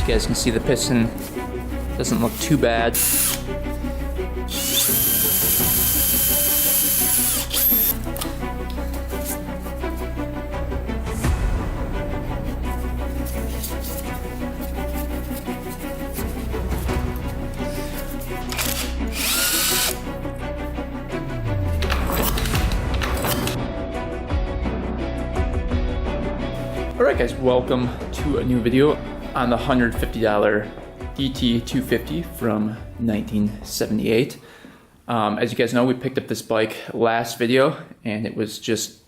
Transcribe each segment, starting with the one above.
you guys can see, the piston doesn't look too bad. Alright guys, welcome to a new video on the $150 DT250 from 1978. As you guys know, we picked up this bike last video and it was just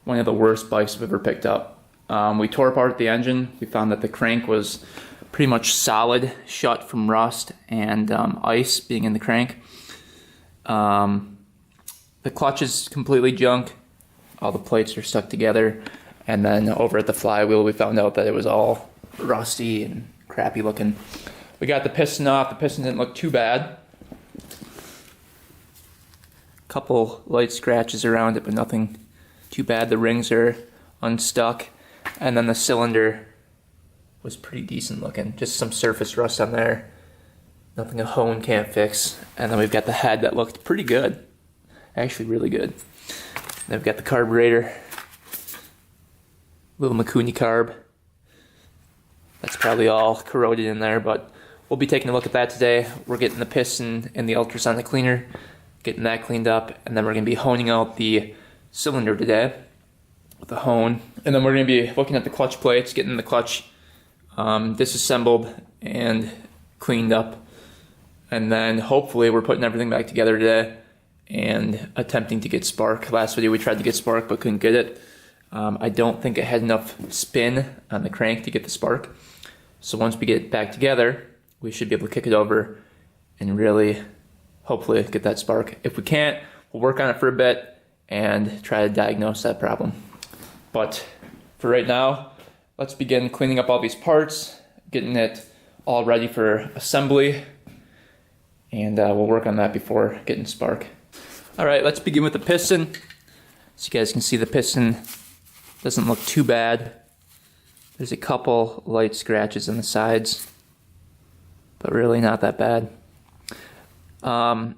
one of the worst bikes I've ever picked up. We tore apart the engine. We found that the crank was pretty much solid, shut from rust and ice being in the crank. The clutch is completely junk. All the plates are stuck together. And then over at the flywheel, we found out that it was all rusty and crappy looking. We got the piston off. The piston didn't look too bad. Couple light scratches around it, but nothing too bad. The rings are unstuck. And then the cylinder was pretty decent looking. Just some surface rust on there. Nothing a hone can't fix. And then we've got the head that looked pretty good. Actually really good. Then we've got the carburetor. Little Makuni carb. That's probably all corroded in there, but we'll be taking a look at that today. We're getting the piston in the ultrasonic cleaner, getting that cleaned up, and then we're going to be honing out the cylinder today with a hone. And then we're going to be looking at the clutch plates, getting the clutch disassembled and cleaned up. And then hopefully we're putting everything back together today and attempting to get spark. Last video we tried to get spark but couldn't get it. I don't think it had enough spin on the crank to get the spark. So once we get it back together, we should be able to kick it over and really, hopefully, get that spark. If we can't, we'll work on it for a bit and try to diagnose that problem. But for right now, let's begin cleaning up all these parts, getting it all ready for assembly, and we'll work on that before getting spark. All right, let's begin with the piston. So you guys can see the piston doesn't look too bad. There's a couple light scratches on the sides, but really not that bad. I'm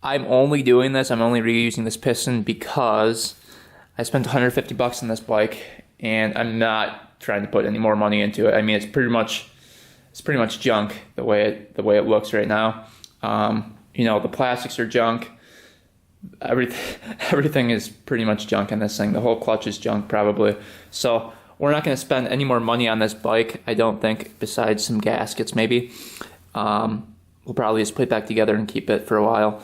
only doing this, I'm only reusing this piston because I spent $150 on this bike and I'm not trying to put any more money into it. I mean, it's pretty much junk the way it looks right now. You know, the plastics are junk. Everything is pretty much junk on this thing. The whole clutch is junk probably. So we're not going to spend any more money on this bike, I don't think, besides some gaskets maybe. We'll probably just put it back together and keep it for a while.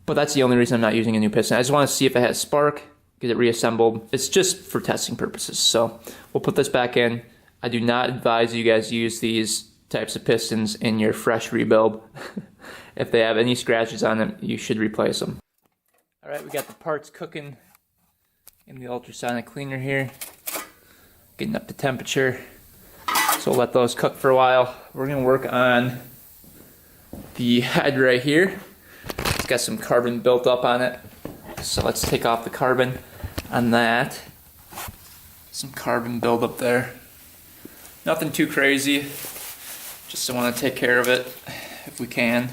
But that's the only reason I'm not using a new piston. I just want to see if it has spark, get it reassembled. It's just for testing purposes. So we'll put this back in. I do not advise you guys use these types of pistons in your fresh rebuild. If they have any scratches on them, you should replace them. Alright, we got the parts cooking in the ultrasonic cleaner here. Getting up to temperature. So we'll let those cook for a while. We're going to work on the head right here. It's got some carbon built up on it. So let's take off the carbon on that. Some carbon buildup there. Nothing too crazy. Just want to take care of it if we can.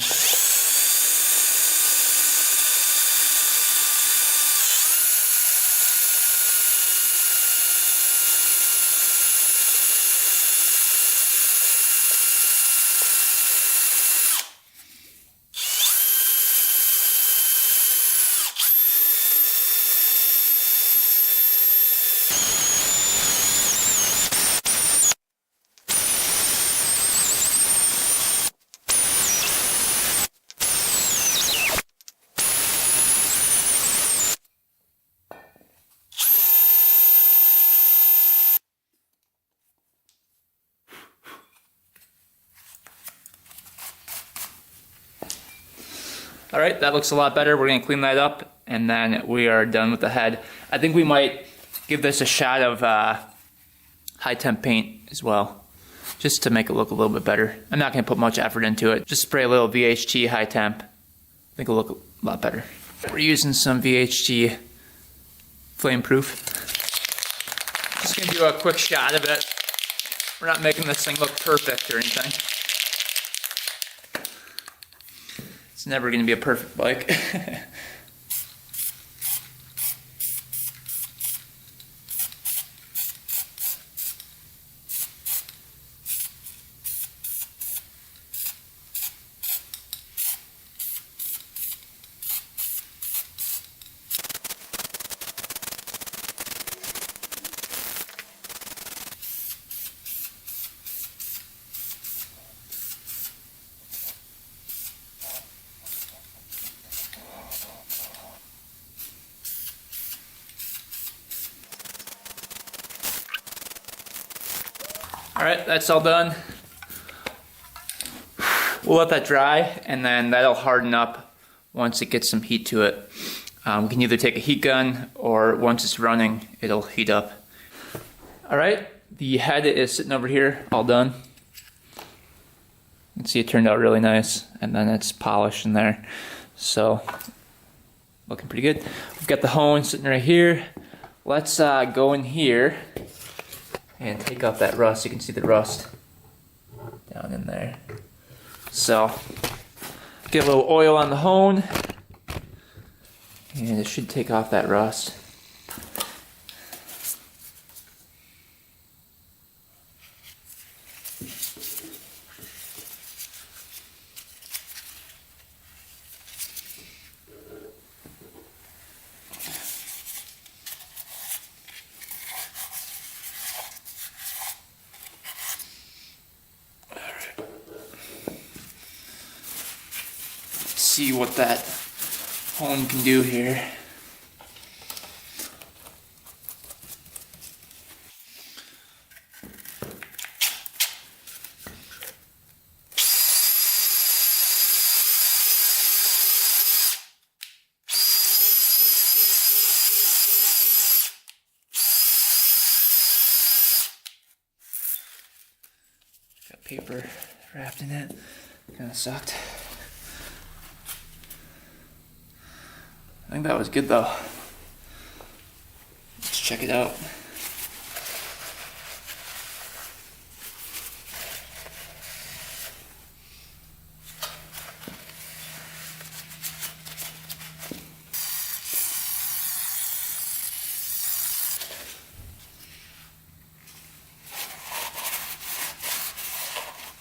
All right, that looks a lot better. We're gonna clean that up and then we are done with the head. I think we might give this a shot of high temp paint as well, just to make it look a little bit better. I'm not gonna put much effort into it. Just spray a little VHT high temp. I think it'll look a lot better. We're using some VHT flame proof. Just gonna do a quick shot of it. We're not making this thing look perfect or anything. It's never going to be a perfect bike. Alright, that's all done. We'll let that dry, and then that'll harden up once it gets some heat to it. We can either take a heat gun, or once it's running, it'll heat up. Alright, the head is sitting over here, all done. You can see it turned out really nice, and then it's polished in there. So, looking pretty good. We've got the hone sitting right here. Let's go in here and take off that rust. You can see the rust down in there. So, get a little oil on the hone, and it should take off that rust. See what that hone can do here. Got paper wrapped in it. Kind of sucked. I think that was good though. Let's check it out.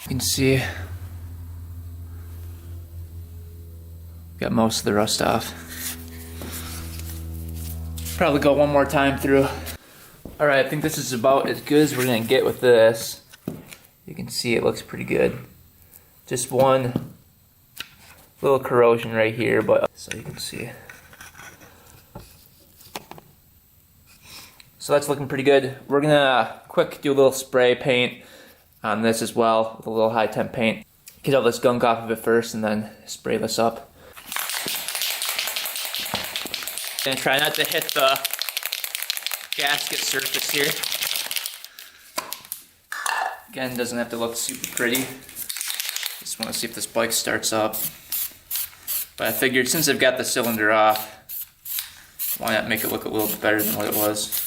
You can see got most of the rust off. Probably go one more time through. Alright, I think this is about as good as we're going to get with this. You can see it looks pretty good. Just one little corrosion right here, but so you can see. So that's looking pretty good. We're going to quick do a little spray paint on this as well, with a little high temp paint. Get all this gunk off of it first and then spray this up. And try not to hit the gasket surface here. Again, doesn't have to look super pretty. Just want to see if this bike starts up. But I figured since I've got the cylinder off, why not make it look a little bit better than what it was.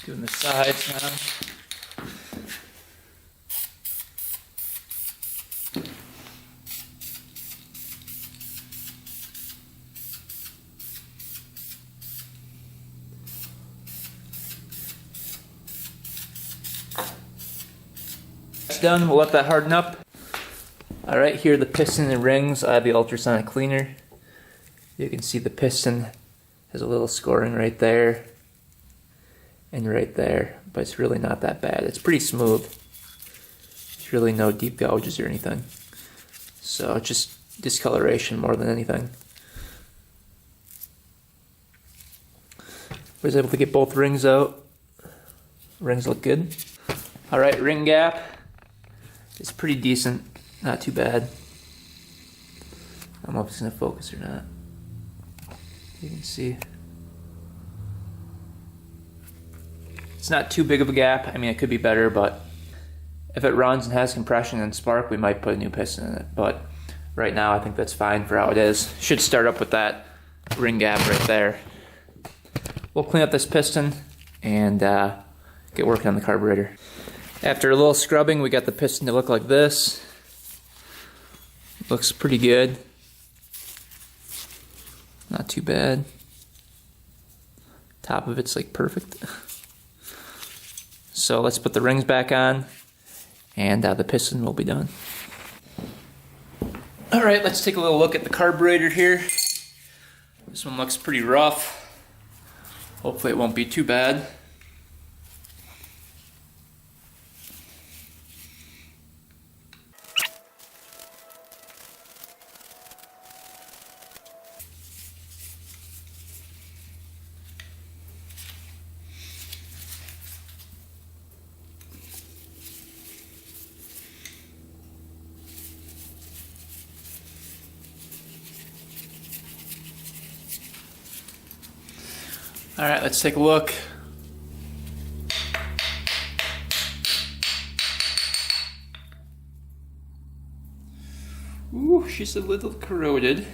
Doing the sides now. That's done. We'll let that harden up. Alright, here are the piston and rings. I have the ultrasonic cleaner. You can see the piston has a little scoring right there and right there, but it's really not that bad. It's pretty smooth. There's really no deep gouges or anything. So it's just discoloration more than anything. I was able to get both rings out. Rings look good. All right, ring gap is pretty decent, not too bad. I don't know if it's gonna focus or not. You can see. It's not too big of a gap. I mean, it could be better, but if it runs and has compression and spark, we might put a new piston in it. But right now, I think that's fine for how it is. Should start up with that ring gap right there. We'll clean up this piston and get working on the carburetor. After a little scrubbing, we got the piston to look like this. Looks pretty good. Not too bad. Top of it's like perfect. So let's put the rings back on and the piston will be done. All right, let's take a little look at the carburetor here. This one looks pretty rough. Hopefully it won't be too bad. All right, let's take a look. Ooh, she's a little corroded.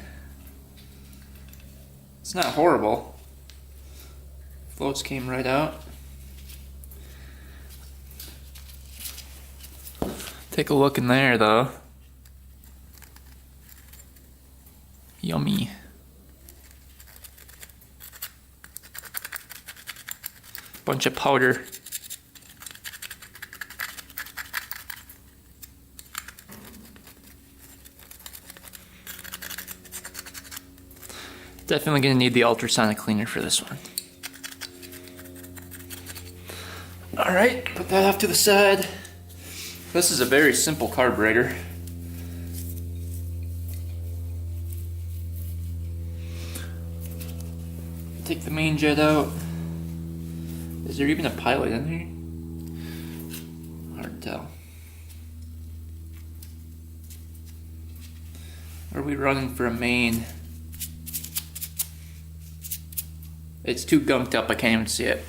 It's not horrible. Floats came right out. Take a look in there though. Yummy. Bunch of powder. Definitely gonna need the ultrasonic cleaner for this one. All right, put that off to the side. This is a very simple carburetor. Take the main jet out. Is there even a pilot in here? Hard to tell. Are we running for a main? It's too gunked up, I can't even see it.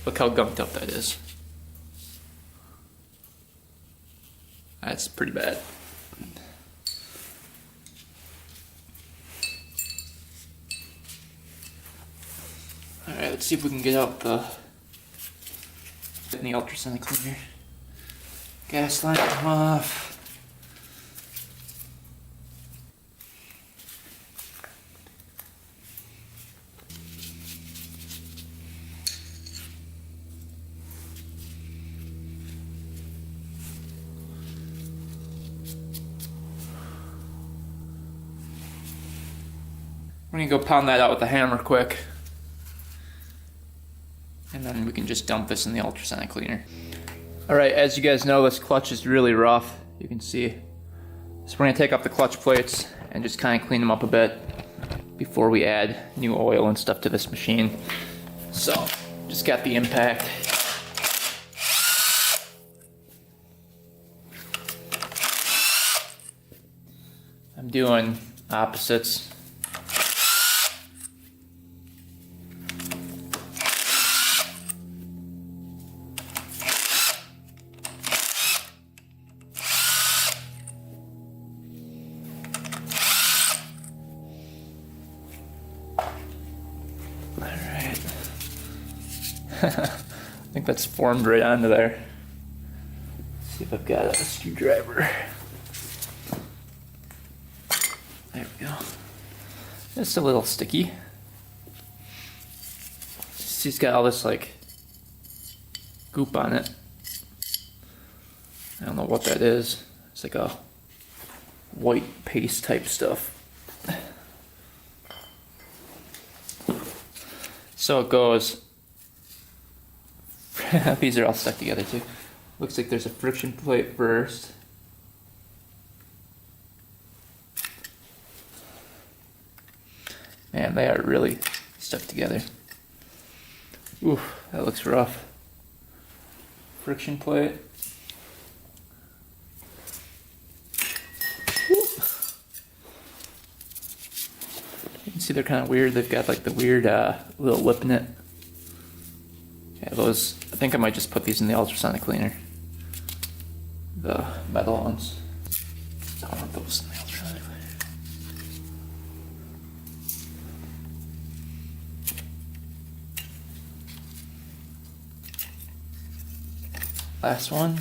Look how gunked up that is. That's pretty bad. Alright, let's see if we can get out the ultrasonic cleaner. Gas line come off. We're gonna go pound that out with a hammer quick. And then we can just dump this in the ultrasonic cleaner. All right, as you guys know, this clutch is really rough. You can see. So we're gonna take off the clutch plates and just kind of clean them up a bit before we add new oil and stuff to this machine. So, just got the impact. I'm doing opposites. I think that's formed right onto there. Let's see if I've got a screwdriver. There we go. It's a little sticky. See, it's got all this like goop on it. I don't know what that is. It's like a white paste type stuff. So it goes. These are all stuck together too. Looks like there's a friction plate first. Man, they are really stuck together. Oof, that looks rough. friction plate. You can see they're kind of weird. They've got like the weird little lip in it. Yeah, those, I think I might just put these in the ultrasonic cleaner. The metal ones. I don't want those in the ultrasonic cleaner. Last one.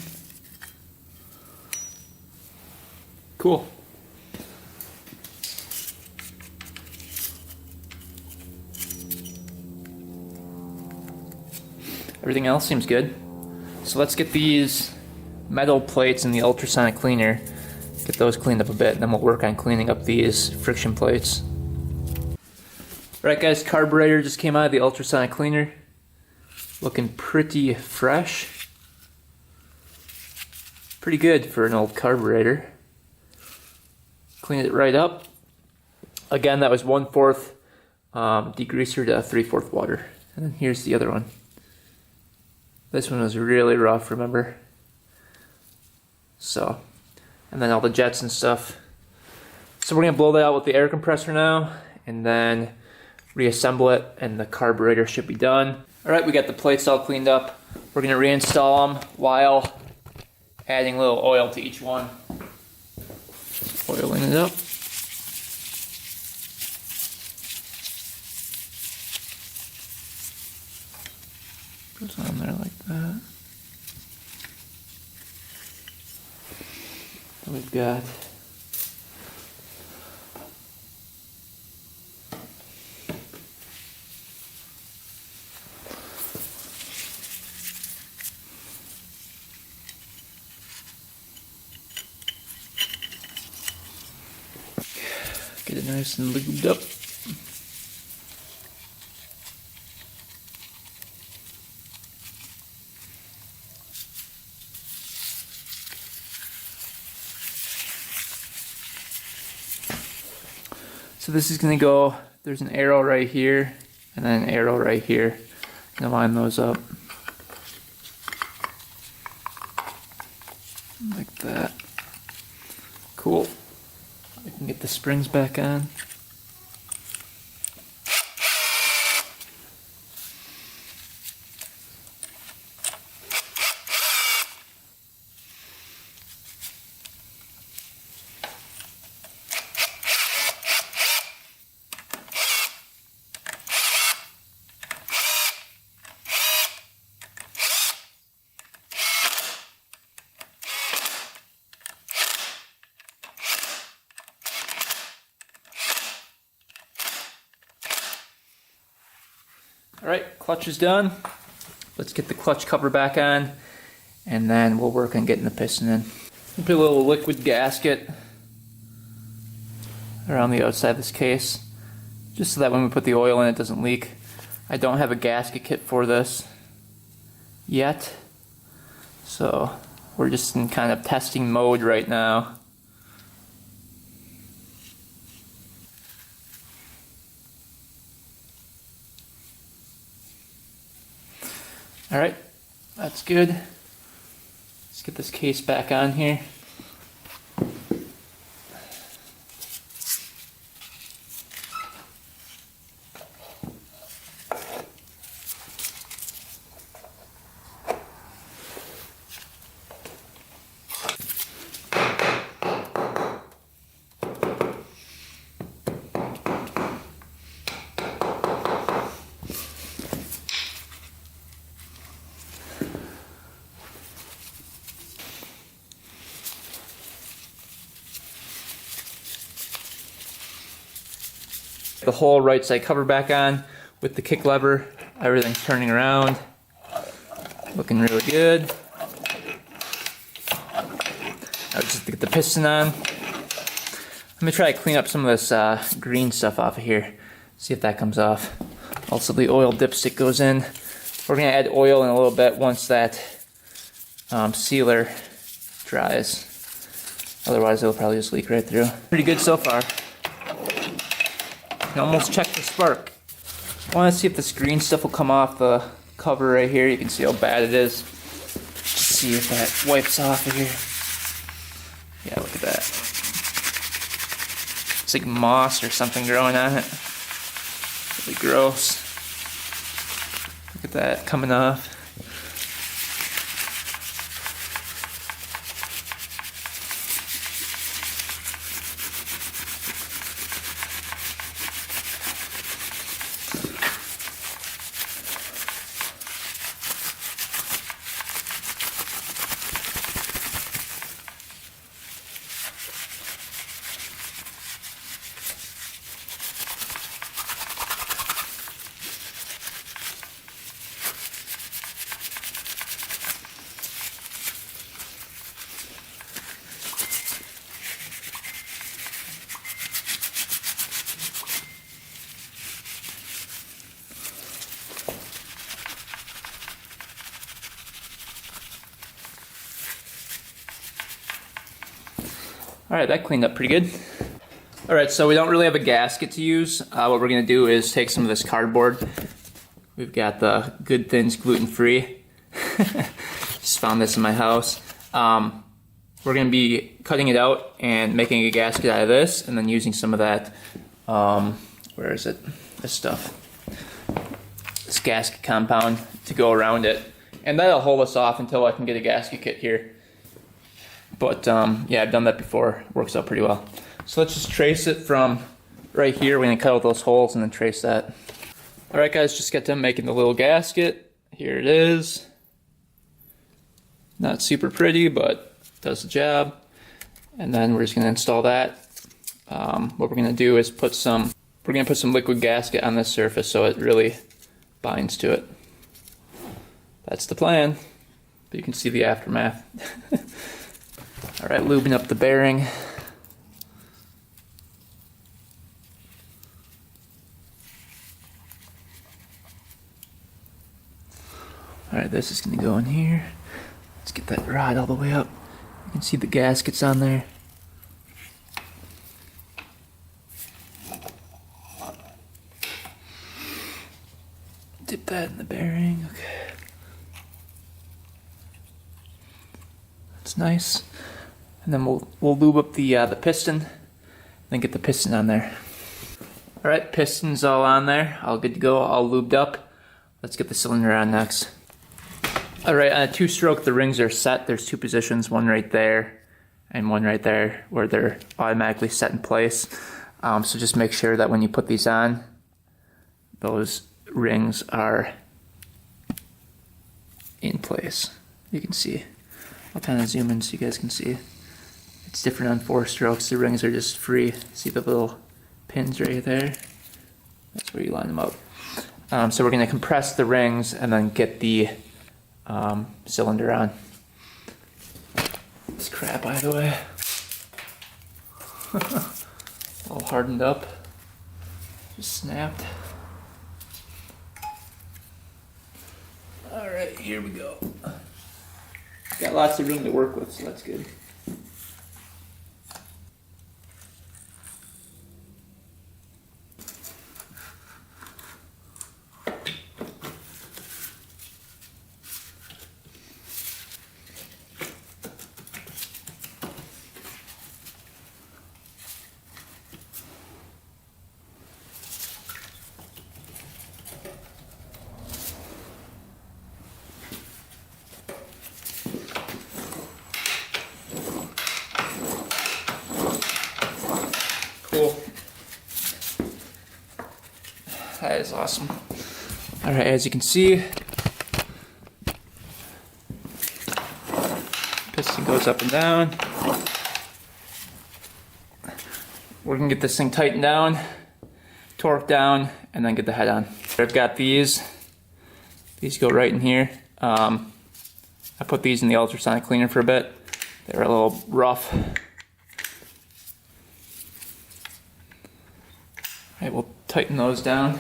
Cool. Everything else seems good. So let's get these metal plates in the ultrasonic cleaner, get those cleaned up a bit, and then we'll work on cleaning up these friction plates. Alright guys, carburetor just came out of the ultrasonic cleaner. Looking pretty fresh. Pretty good for an old carburetor. Cleaned it right up. Again, that was 1/4 degreaser to 3/4 water. And then here's the other one. This one was really rough, remember? So, and then all the jets and stuff. So we're gonna blow that out with the air compressor now, and then reassemble it, and the carburetor should be done. All right, we got the plates all cleaned up. We're gonna reinstall them while adding a little oil to each one. Oiling it up. Goes on there like that. Then we've got get it nice and lubed up. So this is going to go, there's an arrow right here, and then an arrow right here. I'm going to line those up. Like that. Cool. I can get the springs back on. Alright, clutch is done. Let's get the clutch cover back on, and then we'll work on getting the piston in. Put a little liquid gasket around the outside of this case, just so that when we put the oil in it doesn't leak. I don't have a gasket kit for this yet, so we're just in kind of testing mode right now. Alright, that's good. Let's get this case back on here. The whole right side cover back on with the kick lever. Everything's turning around. Looking really good. Now just to get the piston on. I'm gonna try to clean up some of this green stuff off of here. See if that comes off. Also the oil dipstick goes in. We're gonna add oil in a little bit once that sealer dries. Otherwise it'll probably just leak right through. Pretty good so far. You can almost check the spark. I want to see if this green stuff will come off the cover right here. You can see how bad it is. see if that wipes off of here. Yeah, look at that. It's like moss or something growing on it. Really gross. Look at that coming off. All right, that cleaned up pretty good. All right, so we don't really have a gasket to use. What we're gonna do is take some of this cardboard. We've got the Good Thins gluten-free. Just found this in my house. We're gonna be cutting it out and making a gasket out of this, and then using some of that, where is it? This stuff. This gasket compound to go around it. And that'll hold us off until I can get a gasket kit here. But yeah, I've done that before. Works out pretty well. So let's just trace it from right here. We're gonna cut out those holes and then trace that. All right, guys, just got done making the little gasket. Here it is. Not super pretty, but does the job. And then we're just gonna install that. What we're gonna do is put some liquid gasket on this surface so it really binds to it. That's the plan. But you can see the aftermath. All right, lubing up the bearing. All right, this is gonna go in here. Let's get that rod all the way up. You can see the gaskets on there. Dip that in the bearing, okay. That's nice. And then we'll lube up the piston, and then get the piston on there. All right, piston's all on there, all good to go, all lubed up. Let's get the cylinder on next. All right, on a two-stroke, the rings are set. There's two positions, one right there and one right there, where they're automatically set in place. So just make sure that when you put these on, those rings are in place. You can see. I'll kind of zoom in so you guys can see. It's different on four strokes. The rings are just free. See the little pins right there? That's where you line them up. So we're going to compress the rings and then get the cylinder on. This crap out of the way. All hardened up. Just snapped. All right, here we go. Got lots of room to work with, so that's good. Cool. That is awesome. All right, as you can see, piston goes up and down. We're gonna get this thing tightened down, torqued down, and then get the head on. I've got these. These go right in here. I put these in the ultrasonic cleaner for a bit. They were a little rough. All right, we'll tighten those down.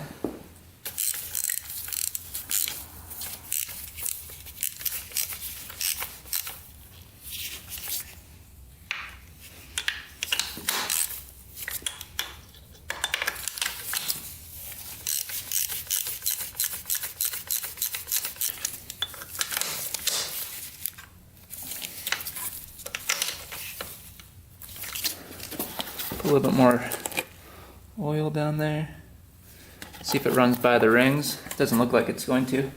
Put a little bit more oil down there. See if it runs by the rings. Doesn't look like it's going to.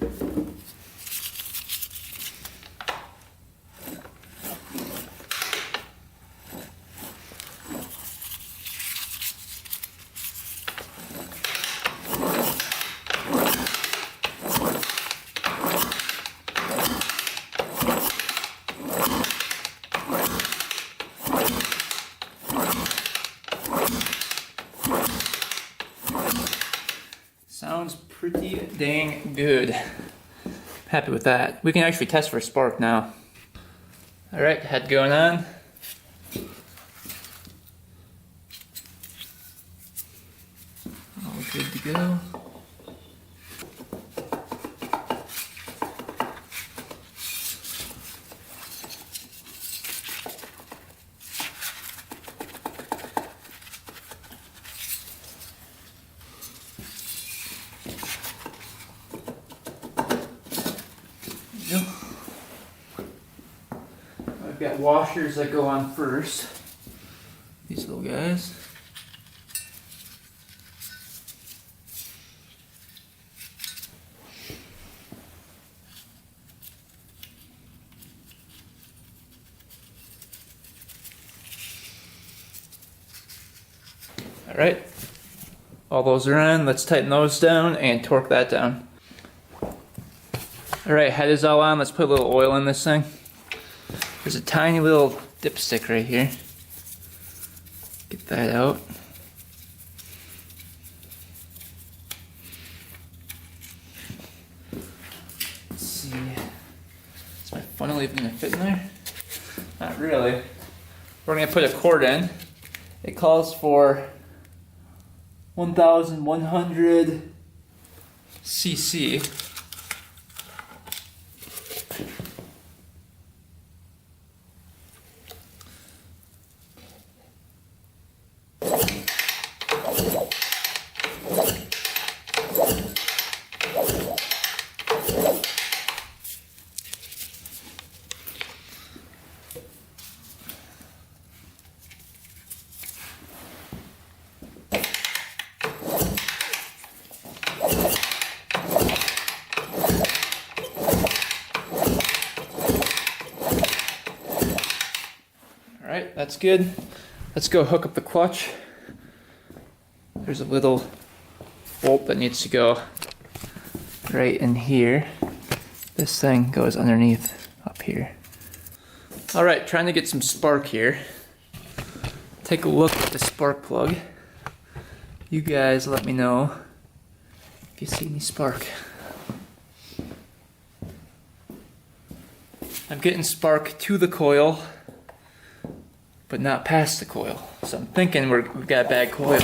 Sounds pretty dang good. Happy with that. We can actually test for a spark now. Alright, head going on. All good to go. I've got washers that go on first. These little guys. All right, all those are on. Let's tighten those down and torque that down. All right, head is all on. Let's put a little oil in this thing. There's a tiny little dipstick right here. Get that out. Let's see. Is my funnel even gonna fit in there? Not really. We're gonna put a cord in. It calls for 1,100 cc. Alright, that's good. Let's go hook up the clutch. There's a little bolt that needs to go right in here. This thing goes underneath up here. Alright, trying to get some spark here. Take a look at the spark plug. You guys let me know if you see any spark. I'm getting spark to the coil, but not past the coil. So I'm thinking we've got a bad coil.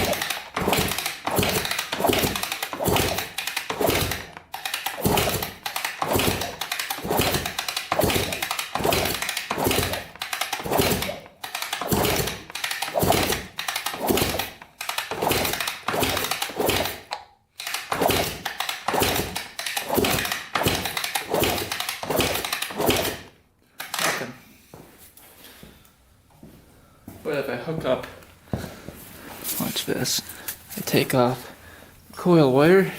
But if I hook up, watch this, I take off the coil wire,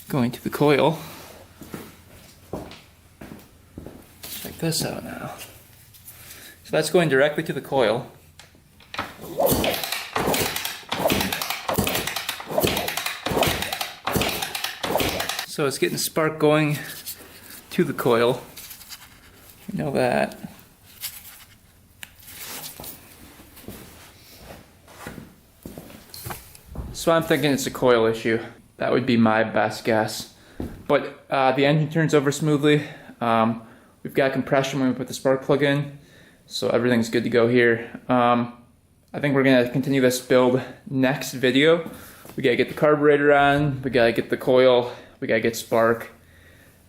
going to the coil, check this out now. So that's going directly to the coil. So it's getting spark going to the coil, you know that. So I'm thinking it's a coil issue. That would be my best guess. But the engine turns over smoothly. We've got compression when we put the spark plug in, so everything's good to go here. I think we're gonna continue this build next video. We gotta get the carburetor on, we gotta get the coil, we gotta get spark,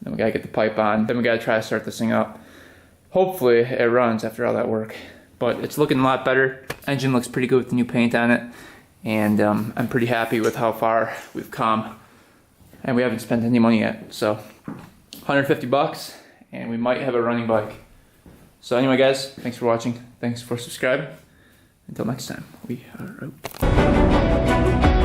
then we gotta get the pipe on, then we gotta try to start this thing up. Hopefully it runs after all that work. But it's looking a lot better. Engine looks pretty good with the new paint on it. And I'm pretty happy with how far we've come, and we haven't spent any money yet. So 150 bucks and we might have a running bike. So anyway guys, thanks for watching, thanks for subscribing, Until next time, we are out.